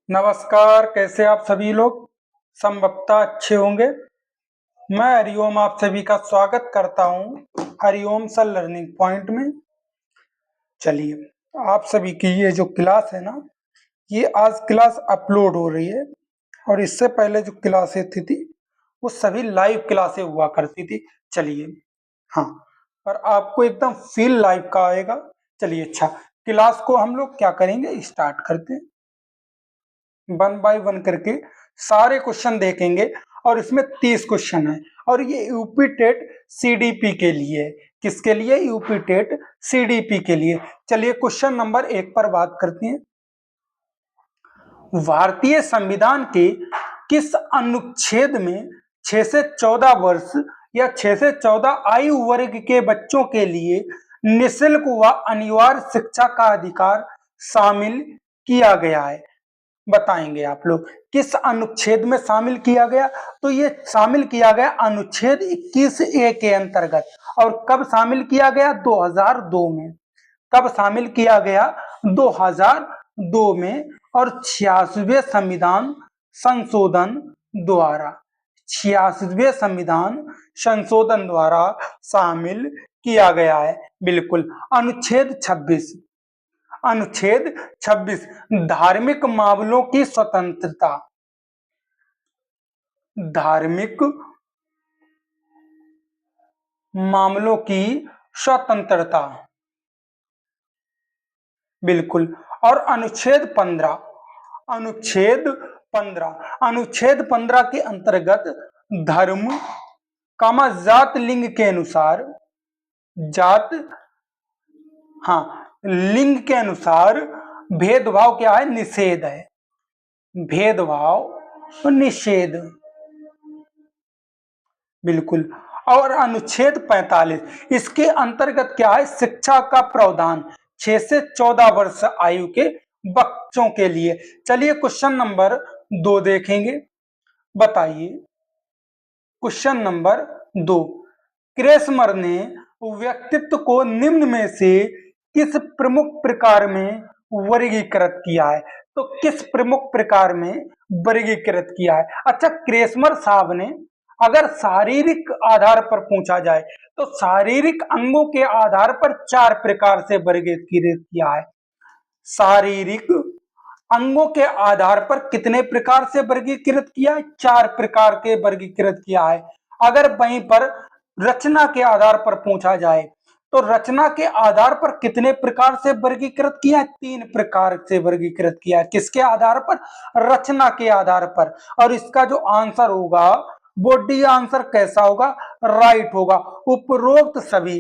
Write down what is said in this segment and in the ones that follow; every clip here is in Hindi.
नमस्कार, कैसे आप सभी लोग संभवतः अच्छे होंगे। मैं हरिओम आप सभी का स्वागत करता हूं हरिओम सर लर्निंग पॉइंट में। चलिए, आप सभी की ये जो क्लास है ना, ये आज क्लास अपलोड हो रही है और इससे पहले जो क्लासें थी वो सभी लाइव क्लासें हुआ करती थी। चलिए, हाँ, और आपको एकदम फील लाइव का आएगा। चलिए, अच्छा, क्लास को हम लोग क्या करेंगे, स्टार्ट करते हैं। वन बाय वन करके सारे क्वेश्चन देखेंगे और इसमें 30 क्वेश्चन है और ये यूपी टेट सीडीपी के लिए है। किसके लिए? यूपी टेट सीडीपी के लिए। चलिए क्वेश्चन नंबर 1 पर बात करते हैं। भारतीय संविधान के किस अनुच्छेद में 6 से 14 वर्ष या 6 से 14 आयु वर्ग के बच्चों के लिए निःशुल्क व अनिवार्य शिक्षा का अधिकार शामिल किया गया है? बताएंगे आप लोग किस अनुच्छेद में शामिल किया गया। तो ये शामिल किया गया अनुच्छेद 21A के अंतर्गत। और कब शामिल किया गया? 2002 में। कब शामिल किया गया? 2002 में। और 86वें संविधान संशोधन द्वारा 86वें संविधान संशोधन द्वारा शामिल किया गया है। बिल्कुल। अनुच्छेद 26, अनुच्छेद 26 धार्मिक मामलों की स्वतंत्रता। धार्मिक मामलों की स्वतंत्रता, बिल्कुल। और अनुच्छेद 15, अनुच्छेद 15, अनुच्छेद 15 के अंतर्गत धर्म कामा जात लिंग के अनुसार, जात, हाँ, लिंग के अनुसार भेदभाव क्या है? निषेध है। भेदभाव निषेध, बिल्कुल। और अनुच्छेद 45 इसके अंतर्गत क्या है? शिक्षा का प्रावधान 6 से 14 वर्ष आयु के बच्चों के लिए। चलिए क्वेश्चन नंबर 2 देखेंगे। बताइए क्वेश्चन नंबर 2। क्रेसमर ने व्यक्तित्व को निम्न में से किस प्रमुख प्रकार में वर्गीकृत किया है? तो किस प्रमुख प्रकार में वर्गीकृत किया है? अच्छा, क्रेसमर साहब ने अगर शारीरिक आधार पर पूछा जाए तो शारीरिक अंगों के आधार पर 4 प्रकार से वर्गीकृत किया है। शारीरिक अंगों के आधार पर कितने प्रकार से वर्गीकृत किया है? 4 प्रकार के वर्गीकृत किया है। अगर वहीं पर रचना के आधार पर पूछा जाए तो रचना के आधार पर कितने प्रकार से वर्गीकृत किया है? 3 प्रकार से वर्गीकृत किया है। किसके आधार पर? रचना के आधार पर। और इसका जो आंसर होगा वो डी आंसर कैसा होगा? राइट होगा। उपरोक्त सभी,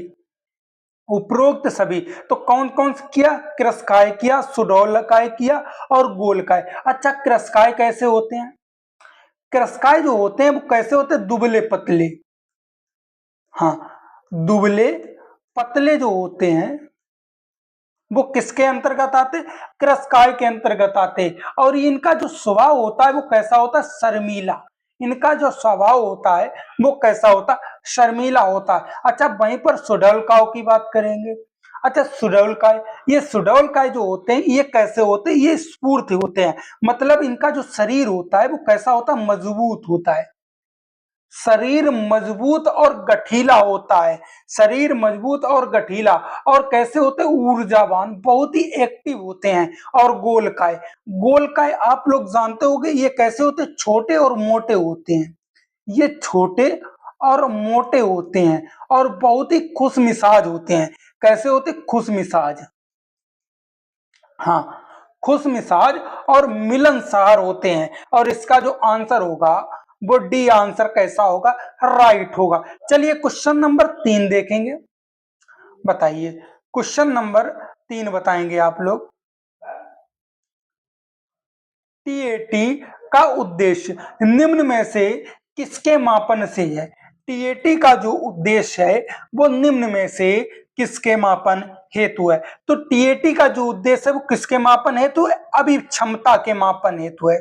उपरोक्त सभी। तो कौन कौन से किया? कृशकाय किया, सुडौलकाय किया और गोलकाय। अच्छा, कृशकाय कैसे होते हैं? कृशकाय जो होते हैं वो कैसे होते हैं? दुबले पतले, हाँ, दुबले पतले जो होते हैं वो किसके अंतर्गत आते? कृशकाय के अंतर्गत आते। और इनका जो स्वभाव होता है वो कैसा होता है? शर्मीला। इनका जो स्वभाव होता है वो कैसा होता है? शर्मीला होता है। अच्छा, वहीं पर सुडौलकाय की बात करेंगे। अच्छा, सुडौलकाय, ये सुडौलकाय जो होते हैं ये कैसे होते हैं? ये स्फूर्त होते हैं। मतलब इनका जो शरीर होता है वो कैसा होता है? मजबूत होता है। शरीर मजबूत और गठीला होता है। शरीर मजबूत और गठीला। और कैसे होते हैं? ऊर्जावान, बहुत ही एक्टिव होते हैं। और गोलकाय, गोलकाय आप लोग जानते होंगे ये कैसे होते हैं? छोटे और मोटे होते हैं। ये छोटे और मोटे होते हैं और बहुत ही खुश मिजाज होते हैं। कैसे होते? खुश मिजाज, हाँ, खुश मिजाज और मिलनसार होते हैं। और इसका जो आंसर होगा वो डी आंसर कैसा होगा? राइट होगा। चलिए क्वेश्चन नंबर 3 देखेंगे। बताइए क्वेश्चन नंबर 3 बताएंगे आप लोग। टीएटी का उद्देश्य निम्न में से किसके मापन से है? टीएटी का जो उद्देश्य है वो निम्न में से किसके मापन हेतु है? तो टीएटी का जो उद्देश्य है वो किसके मापन हेतु है? अभिक्षमता के मापन हेतु है।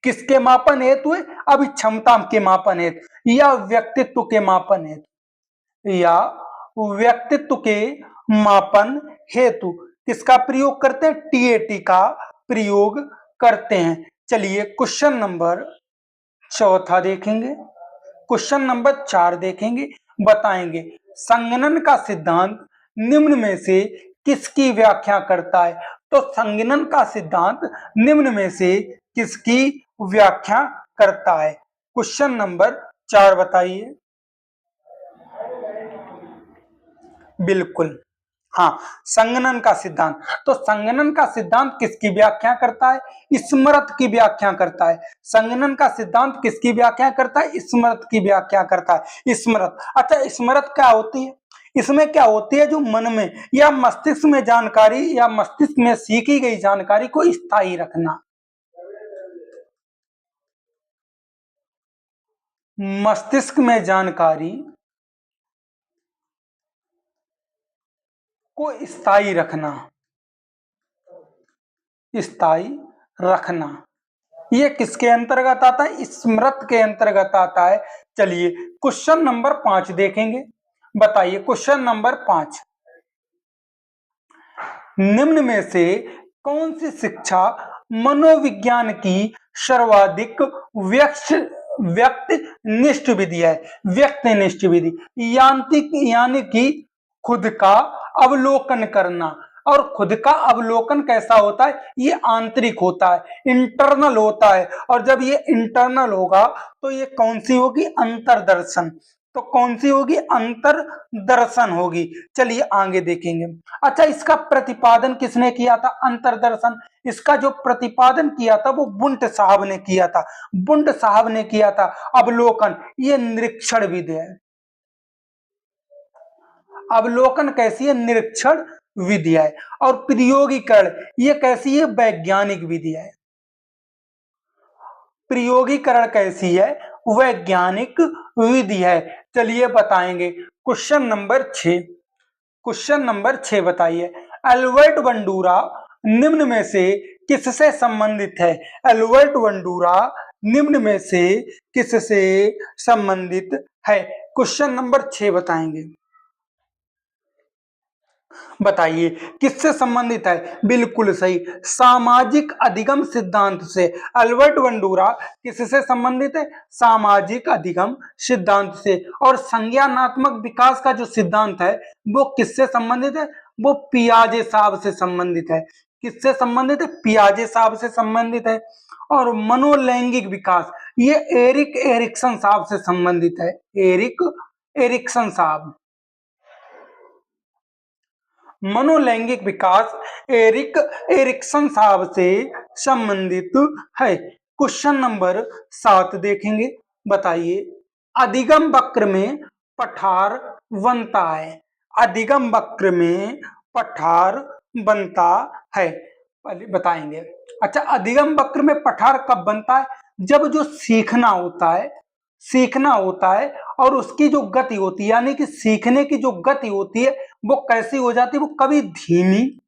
किसके मापन हेतु है? अभिक्षमता के मापन हेतु या व्यक्तित्व के मापन हेतु, या व्यक्तित्व के मापन हेतु किसका प्रयोग करते हैं? टीएटी का प्रयोग करते हैं। चलिए क्वेश्चन नंबर चौथा देखेंगे। क्वेश्चन नंबर 4 देखेंगे, बताएंगे संगणन का सिद्धांत निम्न में से किसकी व्याख्या करता है। तो संगणन का सिद्धांत निम्न में से किसकी व्याख्या करता है। क्वेश्चन नंबर 4 बताइए। बिल्कुल, हाँ, संगणन का सिद्धांत। तो संगणन का सिद्धांत किसकी व्याख्या करता है? स्मृत की व्याख्या करता है। संगणन का सिद्धांत किसकी व्याख्या करता है? स्मृत की व्याख्या करता है। स्मृत, अच्छा स्मृत क्या होती है? इसमें क्या होती है? जो मन में या मस्तिष्क में जानकारी या मस्तिष्क में सीखी गई जानकारी को स्थायी रखना। मस्तिष्क में जानकारी को स्थायी रखना, स्थायी रखना, ये किसके अंतर्गत आता है? स्मृत के अंतर्गत आता है। चलिए क्वेश्चन नंबर 5 देखेंगे, बताइए क्वेश्चन नंबर 5, निम्न में से कौन सी शिक्षा मनोविज्ञान की सर्वाधिक व्यक्तिनिष्ठ विधि है? व्यक्तिनिष्ठ विधि यांत्रिक, यानी कि खुद का अवलोकन करना। और खुद का अवलोकन कैसा होता है? ये आंतरिक होता है, इंटरनल होता है। और जब ये इंटरनल होगा तो ये कौन सी होगी? अंतर्दर्शन। तो कौन सी होगी? अंतर्दर्शन होगी। चलिए आगे देखेंगे। अच्छा, इसका प्रतिपादन किसने किया था? अंतर्दर्शन। इसका जो प्रतिपादन किया था वो बुंट साहब ने किया था। बुंट साहब ने किया था। अवलोकन ये निरीक्षण विधि है। अवलोकन कैसी है? निरीक्षण विधि है। और प्रयोगीकरण ये कैसी है? वैज्ञानिक विधि है। प्रयोगीकरण कैसी है? वैज्ञानिक विधि है। चलिए बताएंगे क्वेश्चन नंबर 6। क्वेश्चन नंबर 6 बताइए, एल्बर्ट बंडूरा निम्न में से किससे संबंधित है? एल्बर्ट बंडूरा निम्न में से किससे संबंधित है? क्वेश्चन नंबर 6 बताएंगे, बताइए किससे संबंधित है? बिल्कुल सही, सामाजिक अधिगम सिद्धांत से। अल्बर्ट बंडूरा किससे संबंधित है? सामाजिक अधिगम सिद्धांत से। और संज्ञानात्मक विकास का जो सिद्धांत है वो किससे संबंधित है? वो पियाजे साहब से संबंधित है। किससे संबंधित है? पियाजे साहब से संबंधित है। और मनोलैंगिक विकास ये एरिक एरिक्सन साहब से संबंधित है। एरिक एरिक्सन साहब। मनोलैंगिक विकास एरिक एरिक्सन साहब से संबंधित है। क्वेश्चन नंबर 7 देखेंगे, बताइए अधिगम वक्र में पठार बनता है। अधिगम वक्र में पठार बनता है, बताएंगे। अच्छा, अधिगम वक्र में पठार कब बनता है? जब जो सीखना होता है, सीखना होता है और उसकी जो गति होती है, यानी कि सीखने की जो गति होती है वो कैसी हो जाती है? वो कभी धीमी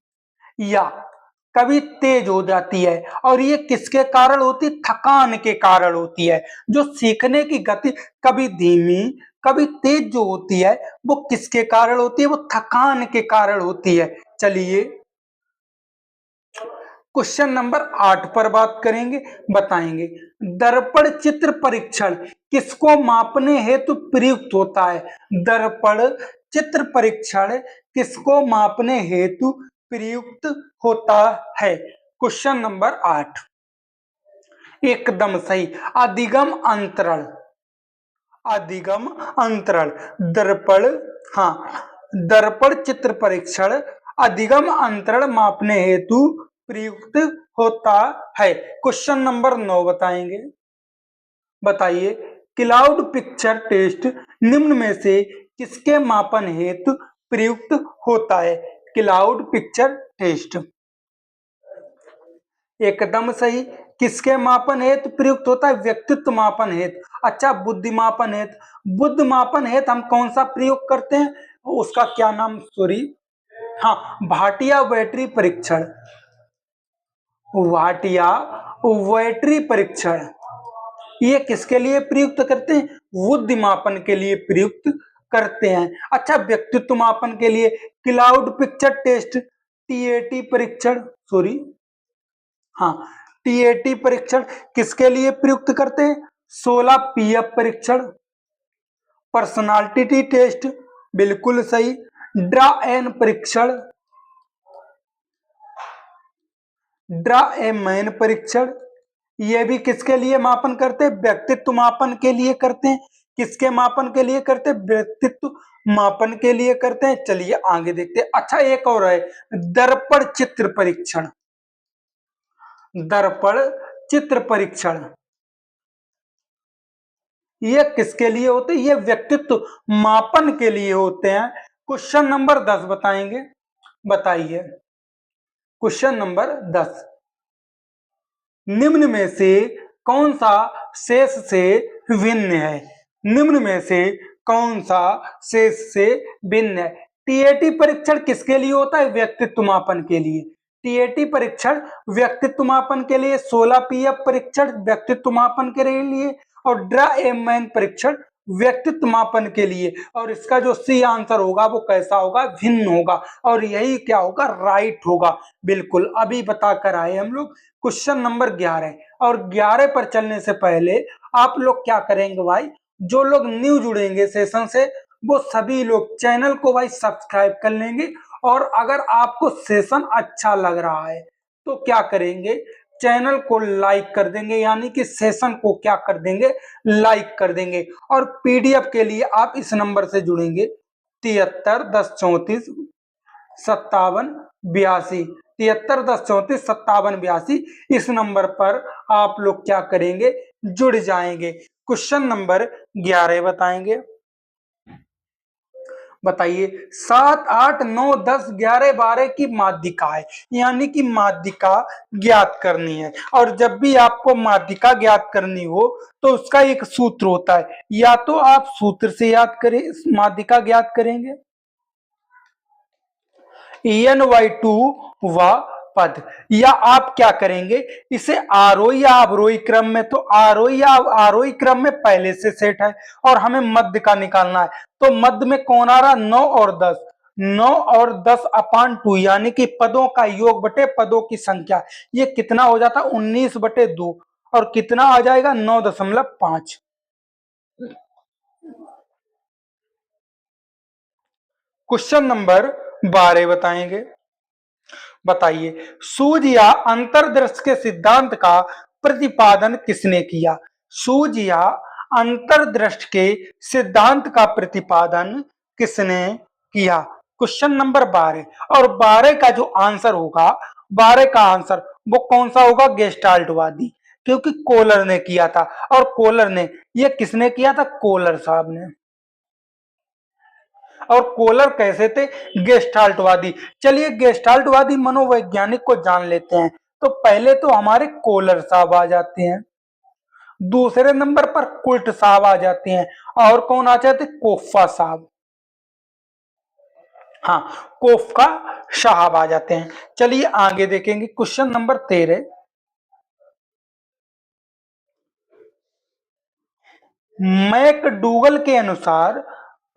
या कभी तेज हो जाती है। और ये किसके कारण होती? थकान के कारण होती है। जो सीखने की गति कभी धीमी कभी तेज जो होती है वो किसके कारण होती है? वो थकान के कारण होती है। चलिए क्वेश्चन नंबर 8 पर बात करेंगे, बताएंगे दर्पण चित्र परीक्षण किसको मापने हेतु प्रयुक्त होता है? दर्पण चित्र परीक्षण किसको मापने हेतु प्रयुक्त होता है? क्वेश्चन नंबर 8 एकदम सही, अधिगम अंतरण। अधिगम अंतरण दर्पण, हाँ, दर्पण चित्र परीक्षण अधिगम अंतरण मापने हेतु प्रयुक्त होता है। क्वेश्चन नंबर 9 बताएंगे, बताइए क्लाउड पिक्चर टेस्ट निम्न में से किसके मापन हेतु प्रयुक्त होता है? क्लाउड पिक्चर टेस्ट एकदम सही, किसके मापन हेतु प्रयुक्त होता है? व्यक्तित्व मापन हेतु। अच्छा, बुद्धि मापन हेतु, बुद्ध मापन हेतु हम कौन सा प्रयोग करते हैं? उसका क्या नाम, सॉरी, हाँ, भाटिया बैटरी परीक्षण। भाटिया बैटरी परीक्षण ये किसके लिए प्रयुक्त करते हैं? बुद्धि मापन के लिए प्रयुक्त करते हैं। अच्छा, व्यक्तित्व मापन के लिए क्लाउड पिक्चर टेस्ट, टीएटी परीक्षण, सॉरी, हाँ, टीएटी परीक्षण किसके लिए प्रयुक्त करते हैं? 16 पीएफ परीक्षण। पर्सनालिटी टेस्ट बिल्कुल सही। ड्रा एन परीक्षण, ड्रा ए मैन परीक्षण, ये भी किसके लिए मापन करते हैं? व्यक्तित्व मापन के लिए करते हैं। किसके मापन के लिए करते हैं? व्यक्तित्व मापन के लिए करते हैं। चलिए आगे देखते हैं। अच्छा एक और है, दर्पण चित्र परीक्षण। दर्पण चित्र परीक्षण ये किसके लिए होते हैं? ये व्यक्तित्व मापन के लिए होते हैं। क्वेश्चन नंबर 10 बताएंगे, बताइए क्वेश्चन नंबर 10, निम्न में से कौन सा शेष से भिन्न है? निम्न में से कौन सा शेष से भिन्न है? टीएटी परीक्षण किसके लिए होता है? व्यक्तित्व मापन के लिए। टीएटी परीक्षण व्यक्तित्व मापन के लिए, 16 पीएफ परीक्षण व्यक्तित्व मापन के लिए, और ड्रा एम परीक्षण व्यक्तित्व मापन के लिए। और इसका जो सी आंसर होगा वो कैसा होगा? भिन्न होगा। और यही क्या होगा? राइट होगा। बिल्कुल अभी बता कर आए हम लोग क्वेश्चन नंबर 11। और 11 पर चलने से पहले आप लोग क्या करेंगे भाई, जो लोग न्यू जुड़ेंगे सेशन से वो सभी लोग चैनल को भाई सब्सक्राइब कर लेंगे। और अगर आपको सेशन अच्छा लग रहा है तो क्या करेंगे, चैनल को लाइक कर देंगे, यानी कि सेशन को क्या कर देंगे? लाइक कर देंगे। और पीडीएफ के लिए आप इस नंबर से जुड़ेंगे, 7310345782, 7310345782, इस नंबर पर आप लोग क्या करेंगे? जुड़ जाएंगे। क्वेश्चन नंबर 11 बताएंगे, बताइए 7, 8, 9, 10, 11, 12 की माध्यिका है, यानी कि माध्यिका ज्ञात करनी है। और जब भी आपको माध्यिका ज्ञात करनी हो तो उसका एक सूत्र होता है, या तो आप सूत्र से याद करें, माध्यिका ज्ञात करेंगे, En/2 व पद, या आप क्या करेंगे, इसे आरोही या अवरोही क्रम में, तो आरोही या आरोही क्रम में पहले से सेट है और हमें मध्य का निकालना है। तो मध्य में कौन आ रहा? 9 और 10, 9 और 10/2, यानी कि पदों का योग बटे पदों की संख्या, ये कितना हो जाता? 19/2, और कितना आ जाएगा? 9.5। क्वेश्चन नंबर 12 बताएंगे, बताइए सूझ या अंतर्दृष्टि के सिद्धांत का प्रतिपादन किसने किया? सूझ या अंतर्दृष्टि के सिद्धांत का प्रतिपादन किसने किया? क्वेश्चन नंबर 12, और 12 का जो आंसर होगा, 12 का आंसर वो कौन सा होगा? गेस्टाल्टवादी, क्योंकि कोलर ने किया था। और कोलर ने, ये किसने किया था? कोलर साहब ने। और कोलर कैसे थे? गेस्टाल्टवादी। चलिए गेस्टाल्टवादी मनोवैज्ञानिक को जान लेते हैं। तो पहले तो हमारे कोलर साहब आ जाते हैं, दूसरे नंबर पर कुल्ट साहब आ जाते हैं, और कौन आ जाते? कोफा साहब, हाँ कोफका साहब आ जाते हैं। चलिए आगे देखेंगे क्वेश्चन नंबर 13, मैकडूगल के अनुसार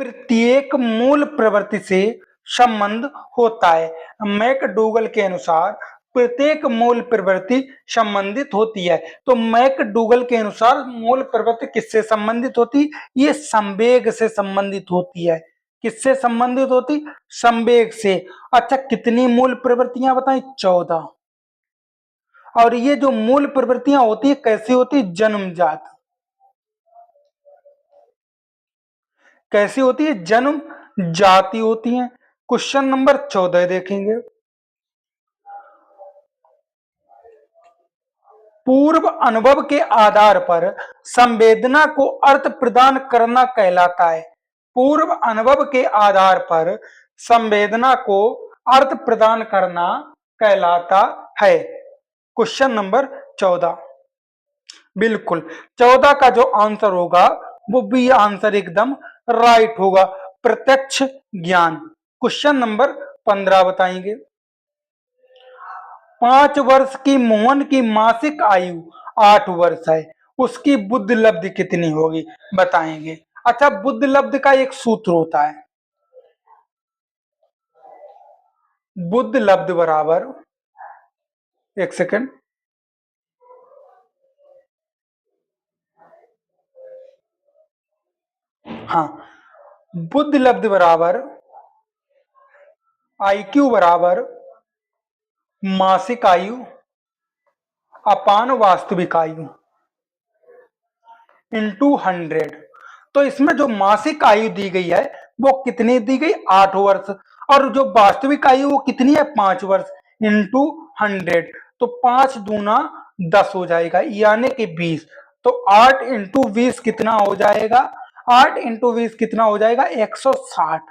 प्रत्येक मूल प्रवृत्ति से संबंध होता है। मैकडूगल के अनुसार प्रत्येक मूल प्रवृत्ति संबंधित होती है। तो मैकडूगल के अनुसार मूल प्रवृत्ति किससे संबंधित होती? ये संवेग से संबंधित होती है। किससे संबंधित होती? संवेग से। अच्छा कितनी मूल प्रवृत्तियां बताएं? 14। और ये जो मूल प्रवृत्तियां होती है कैसी होती? जन्मजात। कैसी होती है? जन्म जाति होती है। क्वेश्चन नंबर 14 देखेंगे, पूर्व अनुभव के आधार पर संवेदना को अर्थ प्रदान करना कहलाता है। पूर्व अनुभव के आधार पर संवेदना को अर्थ प्रदान करना कहलाता है। क्वेश्चन नंबर 14, बिल्कुल 14 का जो आंसर होगा वो भी आंसर एकदम राइट होगा, प्रत्यक्ष ज्ञान। क्वेश्चन नंबर 15 बताएंगे, 5 वर्ष की मोहन की मासिक आयु 8 वर्ष है, उसकी बुद्धि लब्धि कितनी होगी? बताएंगे। अच्छा बुद्धि लब्धि का एक सूत्र होता है, बुद्धि लब्धि बराबर, एक सेकंड, हाँ, बुद्धि लब्ध बराबर IQ बराबर मासिक आयु अपान वास्तविक आयु इंटू 100। तो इसमें जो मासिक आयु दी गई है वो कितनी दी गई, 8 वर्ष, और जो वास्तविक आयु वो कितनी है, 5 वर्ष, इंटू 100। तो 5 दूना 10 हो जाएगा, यानी कि 20। तो 8 × 20 कितना हो जाएगा, 8 × 20 कितना हो जाएगा, 160।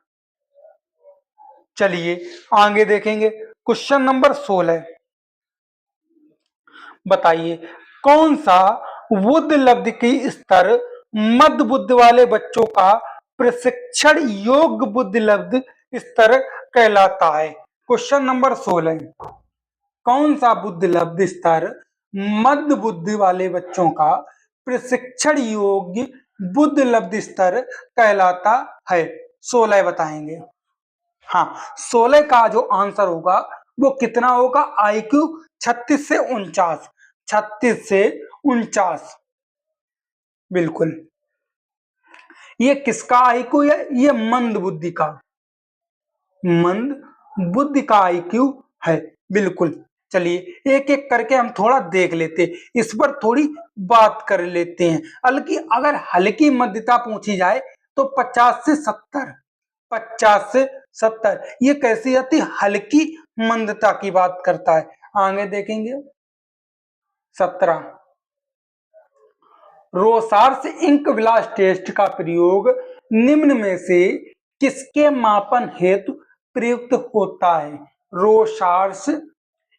चलिए आगे देखेंगे, क्वेश्चन नंबर 16। बताइए कौन सा बुद्धि लब्धि की स्तर मध्य बुद्धि वाले बच्चों का प्रशिक्षण योग्य बुद्धि लब्धि स्तर कहलाता है। क्वेश्चन नंबर 16, कौन सा बुद्धि लब्धि स्तर मध्य बुद्धि वाले बच्चों का प्रशिक्षण योग्य बुद्धि लब्धि स्तर कहलाता है, 16 बताएंगे। हाँ, 16 का जो आंसर होगा वो कितना होगा, IQ 36 से 49, 36 से 49। बिल्कुल, ये किसका IQ है, ये मंद बुद्धि का, मंद बुद्धि का IQ है। बिल्कुल, चलिए एक एक करके हम थोड़ा देख लेते, इस पर थोड़ी बात कर लेते हैं। हल्की, अगर हल्की मध्यता पूछी जाए तो 50 से 70, 50 से 70, ये कैसी आती, हल्की मंदता की बात करता है। आगे देखेंगे 17, रोसार्स इंक विलास टेस्ट का प्रयोग निम्न में से किसके मापन हेतु प्रयुक्त होता है। रोसार्स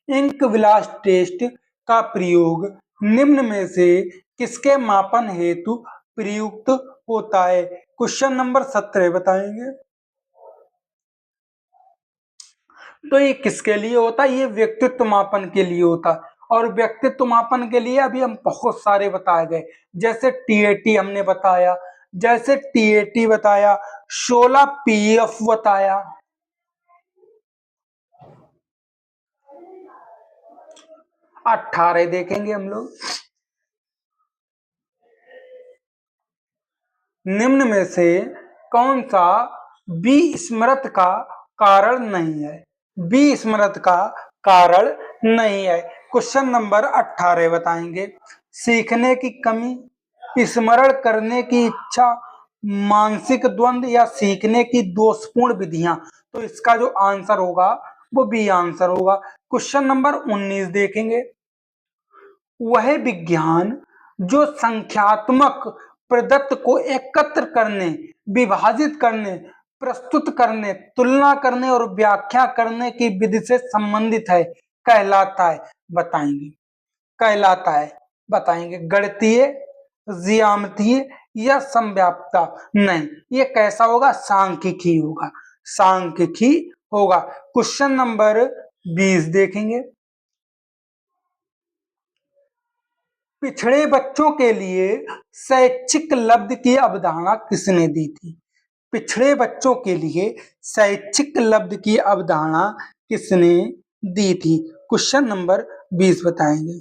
इंक विलास टेस्ट का प्रयोग निम्न में से किसके मापन हेतु प्रयुक्त होता है। क्वेश्चन नंबर 17 बताएंगे। तो ये किसके लिए होता है, ये व्यक्तित्व मापन के लिए होता है। और व्यक्तित्व मापन के लिए अभी हम बहुत सारे बताए गए, जैसे TAT हमने बताया, जैसे TAT बताया, 16 PF बताया, 18 देखेंगे हम लोग। निम्न में से कौन सा विस्मृत का कारण नहीं है, विस्मृत का कारण नहीं है। क्वेश्चन नंबर 18 बताएंगे। सीखने की कमी, स्मरण करने की इच्छा, मानसिक द्वंद या सीखने की दोषपूर्ण विधियां। तो इसका जो आंसर होगा वो बी आंसर होगा। क्वेश्चन नंबर 19 देखेंगे। वह विज्ञान जो संख्यात्मक प्रदत्त को एकत्र करने, विभाजित करने, प्रस्तुत करने, तुलना करने और व्याख्या करने की विधि से संबंधित है, कहलाता है, बताएंगे, कहलाता है, बताएंगे। गणितीय, ज्यामितीय या समव्याप्ता, नहीं, ये कैसा होगा, सांख्यिकी होगा, सांख्यिकी होगा। क्वेश्चन नंबर 20 देखेंगे। पिछड़े बच्चों के लिए शैक्षिक लब्धि की अवधारणा किसने दी थी। पिछड़े बच्चों के लिए शैक्षिक लब्धि की अवधारणा किसने दी थी। क्वेश्चन नंबर 20 बताएंगे।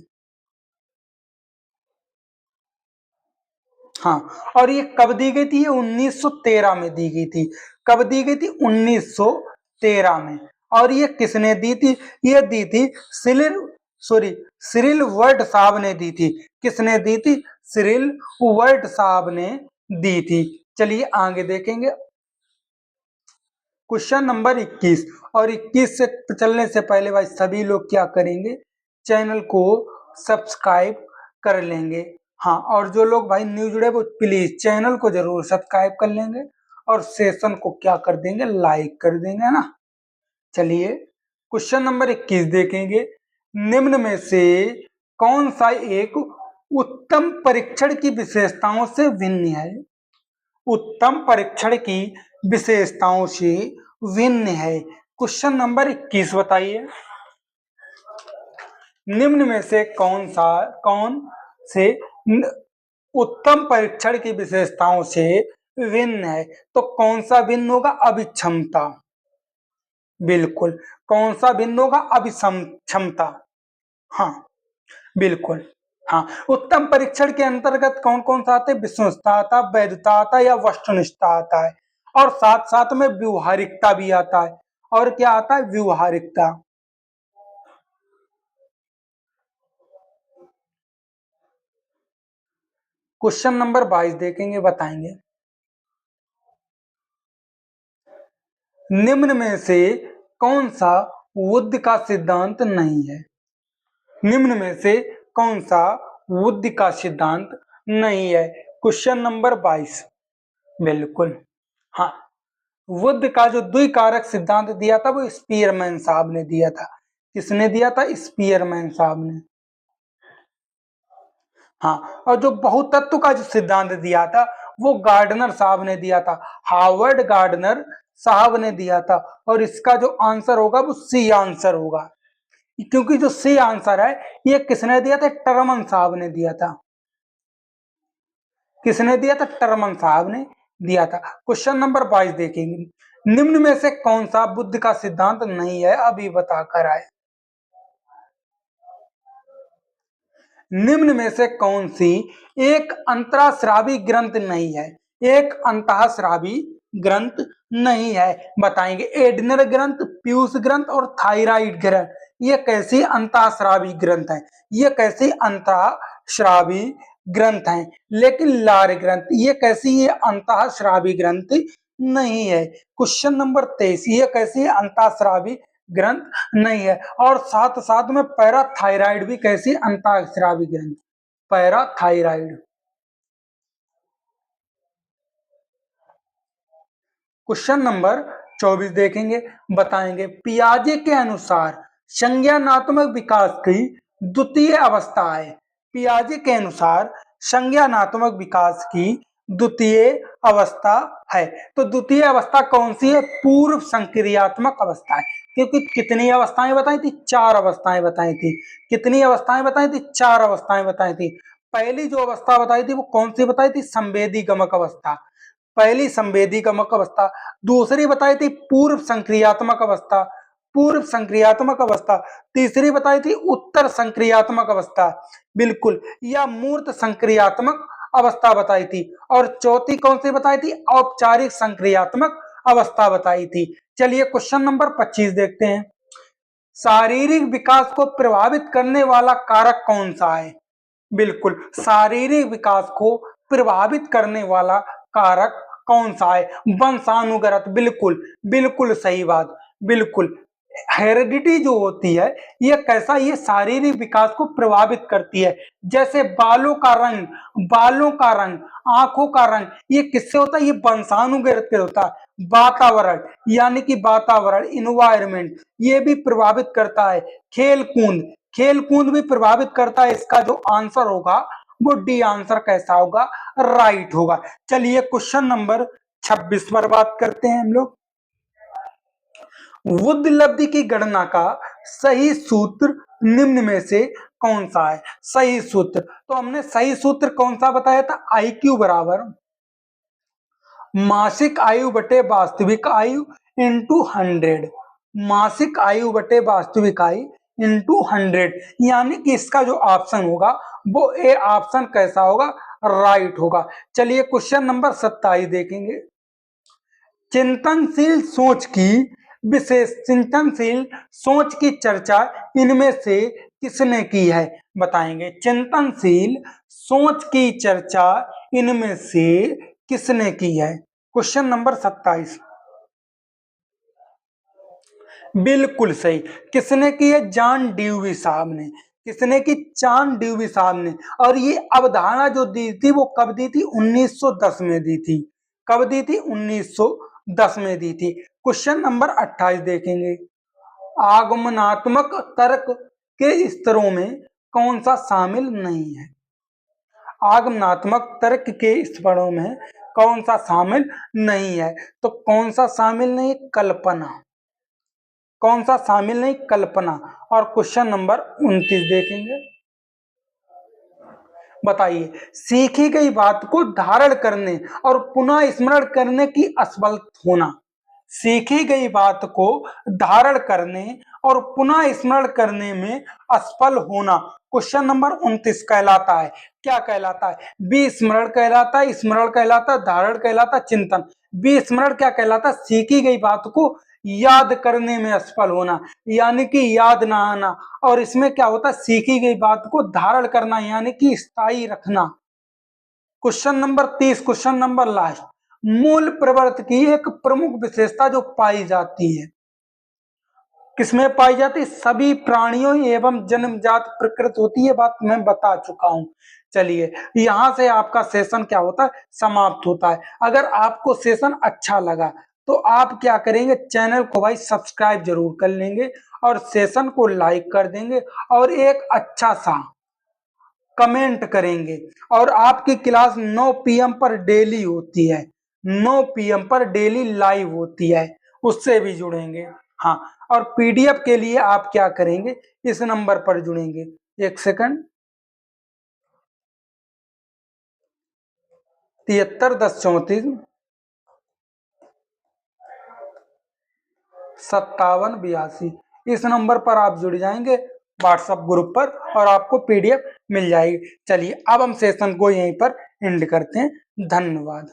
हाँ, और ये कब दी गई थी, ये 1913 में दी गई थी। कब दी गई थी, 1913 में। और ये किसने दी थी, ये दी थी सिरिल वर्ट साहब ने दी थी। किसने दी थी, सिरिल वर्ट साहब ने दी थी। चलिए आगे देखेंगे क्वेश्चन नंबर 21। और 21 से चलने से पहले भाई सभी लोग क्या करेंगे, चैनल को सब्सक्राइब कर लेंगे। हाँ, और जो लोग भाई न्यू जुड़े वो प्लीज चैनल को जरूर सब्सक्राइब कर लेंगे और सेशन को क्या कर देंगे, लाइक कर देंगे, है ना। चलिए क्वेश्चन नंबर 21 देखेंगे। निम्न में से कौन सा एक उत्तम परीक्षण की विशेषताओं से भिन्न है, उत्तम परीक्षण की विशेषताओं से भिन्न है। क्वेश्चन नंबर 21 बताइए। निम्न में से कौन से उत्तम परीक्षण की विशेषताओं से भिन्न है। तो कौन सा भिन्न होगा, अभिक्षमता। बिल्कुल, कौन सा भिन्न होगा, अभिक्षमता। हाँ बिल्कुल, हाँ, उत्तम परीक्षण के अंतर्गत कौन कौन सा आता है? विश्वसनीयता आता, वैधता आता या वस्तुनिष्ठता आता है, और साथ साथ में व्यवहारिकता भी आता है। और क्या आता है? व्यवहारिकता। क्वेश्चन नंबर 22 देखेंगे, बताएंगे, निम्न में से कौन सा बुद्ध का सिद्धांत नहीं है? निम्न में से कौन सा बुद्ध का सिद्धांत नहीं है? Question number 22। बिल्कुल, हाँ, बुद्ध का जो द्विकारक सिद्धांत दिया था वो स्पीयरमैन साहब ने दिया था। किसने दिया था? स्पीयरमैन साहब ने। हाँ, और जो बहुतत्व का जो सिद्धांत दिया था वो गार्डनर साहब ने दिया था, हार्वर्ड गार्डनर साहब ने दिया था। और इसका जो आंसर होगा वो सी आंसर होगा, क्योंकि जो सी आंसर है ये किसने दिया था? टर्मन साहब ने दिया था। किसने दिया था? टर्मन साहब ने दिया था। क्वेश्चन नंबर 22 देखेंगे, निम्न में से कौन सा बुद्ध का सिद्धांत नहीं है? अभी बताकर आए। निम्न में से कौन सी एक अंतःस्रावी ग्रंथ नहीं है? एक अंतःस्रावी ग्रंथ नहीं है, बताएंगे। एडिनल ग्रंथ, पीयूष ग्रंथ और थायराइड ग्रंथ, ये कैसी अंतःस्रावी ग्रंथ है? ये कैसी अंतःस्रावी ग्रंथ है? लेकिन लार ग्रंथ, ये कैसी? ये अंतःस्रावी ग्रंथ नहीं है। क्वेश्चन नंबर 23, ये कैसी अंतःस्रावी ग्रंथ नहीं है। और साथ साथ में पैराथायराइड भी कैसी? अंतःस्रावी ग्रंथ, पैराथायराइड। क्वेश्चन नंबर 24 देखेंगे, बताएंगे, पियाजे के अनुसार संज्ञानात्मक विकास की द्वितीय अवस्था है। पियाजे के अनुसार संज्ञानात्मक विकास की द्वितीय अवस्था है। तो द्वितीय अवस्था कौन सी है? पूर्व संक्रियात्मक अवस्था है। क्योंकि कितनी अवस्थाएं बताई थी? 4 अवस्थाएं बताई थी। कितनी अवस्थाएं बताई थी? 4 अवस्थाएं बताई थी। पहली जो अवस्था बताई थी वो कौन सी बताई थी? संवेदी गमक अवस्था, पहली संवेदी गमक अवस्था। दूसरी बताई थी पूर्व संक्रियात्मक अवस्था, पूर्व संक्रियात्मक अवस्था। तीसरी बताई थी उत्तर संक्रियात्मक अवस्था, बिल्कुल, या मूर्त संक्रियात्मक अवस्था बताई थी। और चौथी कौन सी बताई थी? औपचारिक संक्रियात्मक अवस्था बताई थी। चलिए क्वेश्चन नंबर 25 देखते हैं, शारीरिक विकास को प्रभावित करने वाला कारक कौन सा है? बिल्कुल, शारीरिक विकास को प्रभावित करने वाला कारक कौन सा है? वंशानुगत, बिल्कुल, बिल्कुल सही बात, बिल्कुल। हेरिडिटी जो होती है ये कैसा? ये शारीरिक विकास को प्रभावित करती है। जैसे बालों का रंग, बालों का रंग, आंखों का रंग, ये किससे होता है? ये वंशानुगत से होता है। वातावरण, यानी कि वातावरण, इन्वायरमेंट, ये भी प्रभावित करता है। खेल कूद, खेल कूद भी प्रभावित करता है। इसका जो आंसर होगा वो डी आंसर कैसा होगा? राइट होगा। चलिए क्वेश्चन नंबर 26 पर बात करते हैं हम लोग, बुद्ध लब्धि की गणना का सही सूत्र निम्न में से कौन सा है? सही सूत्र, तो हमने सही सूत्र कौन सा बताया था? IQ बराबर मासिक आयु बटे वास्तविक आयु इंटू 100, मासिक आयु बटे वास्तविक आयु इंटू 100, यानी कि इसका जो ऑप्शन होगा वो ए ऑप्शन कैसा होगा? राइट होगा। चलिए क्वेश्चन नंबर 27 देखेंगे, चिंतनशील सोच की विशेष, चिंतनशील सोच की चर्चा इनमें से किसने की है? बताएंगे, चिंतनशील सोच की चर्चा इनमें से किसने की है? क्वेश्चन नंबर 27, बिल्कुल सही। किसने की है? जॉन ड्यूवी साहब ने। किसने की? जॉन ड्यूवी साहब ने। और ये अवधारणा जो दी थी वो कब दी थी? 1910 में दी थी। कब दी थी? 1910 में दी थी। क्वेश्चन नंबर 28 देखेंगे, आगमनात्मक तर्क के स्तरों में कौन सा शामिल नहीं है? आगमनात्मक तर्क के स्तरों में कौन सा शामिल नहीं है? तो कौन सा शामिल नहीं? कल्पना। कौन सा शामिल नहीं? कल्पना। और क्वेश्चन नंबर 29 देखेंगे, बताइए, सीखी गई बात को धारण करने और पुनः स्मरण करने की असफल होना, सीखी गई बात को धारण करने और पुनः स्मरण करने में असफल होना क्वेश्चन नंबर 29 कहलाता है। क्या कहलाता है? विस्मरण कहलाता है, स्मरण कहलाता है, धारण कहलाता है, चिंतन। विस्मरण क्या कहलाता है? सीखी गई बात को याद करने में असफल होना, यानी कि याद ना आना। और इसमें क्या होता है? सीखी गई बात को धारण करना, यानी कि स्थायी रखना। Question number 30, question number last. मूल प्रवृत्ति की एक प्रमुख विशेषता जो पाई जाती है, किसमें पाई जाती है? सभी प्राणियों एवं जन्मजात प्रकृति होती है, बात मैं बता चुका हूं। चलिए, यहां से आपका सेशन क्या होता है? समाप्त होता है। अगर आपको सेशन अच्छा लगा तो आप क्या करेंगे? चैनल को भाई सब्सक्राइब जरूर कर लेंगे और सेशन को लाइक कर देंगे और एक अच्छा सा कमेंट करेंगे। और आपकी क्लास 9 PM पर डेली होती है, 9 PM पर डेली लाइव होती है, उससे भी जुड़ेंगे। हाँ, और PDF के लिए आप क्या करेंगे? इस नंबर पर जुड़ेंगे। एक सेकंड, 73 10 34 57 82, इस नंबर पर आप जुड़ जाएंगे व्हाट्सएप ग्रुप पर और आपको PDF मिल जाएगी। चलिए, अब हम सेशन को यहीं पर एंड करते हैं। धन्यवाद।